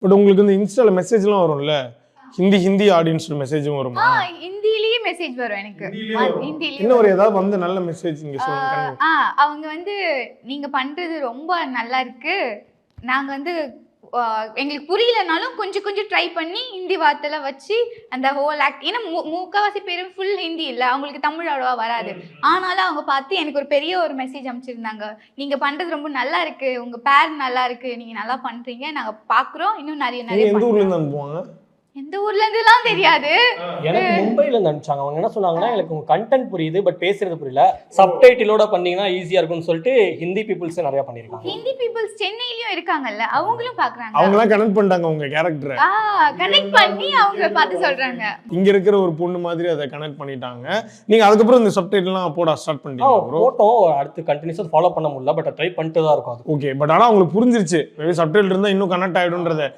But உங்களுக்கு இந்த இன்ஸ்டால மெசேஜ்லாம் வரும்ல, ஹிந்தி ஆடியன்ஸ் மெசேஜும் வருமா? ஹிந்திலயே மெசேஜ் வரும் எனக்கு. ஹிந்திலயே இன்னும் ஒரு ஏதாவது வந்து நல்ல மெசேஜ் நீங்க சொல்லுங்க. அவங்க வந்து நீங்க பண்றது ரொம்ப நல்லா இருக்கு. நாங்க வந்து எங்களுக்கு புரியலனாலும் கொஞ்சம் கொஞ்சம் ட்ரை பண்ணி ஹிந்தி வார்த்தையில வச்சு அந்த ஹோல் ஆக்ட், ஏன்னா முக்காவாசி பேர் ஃபுல் ஹிந்தி இல்லை, அவங்களுக்கு தமிழ் அவ்வளோவா வராது. ஆனாலும் அவங்க பார்த்து எனக்கு ஒரு பெரிய ஒரு மெசேஜ் அமைச்சிருந்தாங்க. நீங்க பண்றது ரொம்ப நல்லா இருக்கு, உங்க பேர் நல்லா இருக்கு, நீங்க நல்லா பண்றீங்க, நாங்க பாக்குறோம், இன்னும் நிறைய எந்த ஊர்ல இருந்து அனுப்புவாங்க? எந்த ஊர்ல இருந்துலாம் தெரியாது. எனக்கு மும்பைல இருந்து அனுப்பிச்சாங்க. அவங்க என்ன சொன்னாங்கன்னா, எனக்கு உங்க கண்டென்ட் புரியுது பட் பேசுறது புரியல, சப்டைட்டிலோட பண்ணீங்கன்னா ஈஸியா இருக்கும்னு சொல்லிட்டு ஹிந்தி பீப்புள்ஸ் நிறைய பண்ணிருக்காங்க. ஹிந்தி பீப்புள்ஸ் சென்னையிலயும் இருக்காங்கல்ல, அவங்களும் பாக்குறாங்க. அவங்கலாம் கனெக்ட் பண்ணிட்டாங்க உங்க கேரக்டரை. கனெக்ட் பண்ணி அவங்க பார்த்து சொல்றாங்க. இங்க இருக்கிற ஒரு பொண்ணு மாதிரி அதை கனெக்ட் பண்ணிட்டாங்க. நீங்க அதுக்கப்புறம் இந்த சப்டைட்டில்லாம் போட ஸ்டார்ட் பண்ணிட்டீங்க ப்ரோ? போட்டோம், அடுத்து கண்டினியூஸா ஃபாலோ பண்ண முடியல, பட் ட்ரை பண்ணிட்டு தான் இருக்கும் அது. ஓகே, பட் ஆனா உங்களுக்கு புரிஞ்சிருச்சு, மேபி சப்டைட்டில் இருந்தா இன்னும் கனெக்ட் ஆயிடும்ன்றத.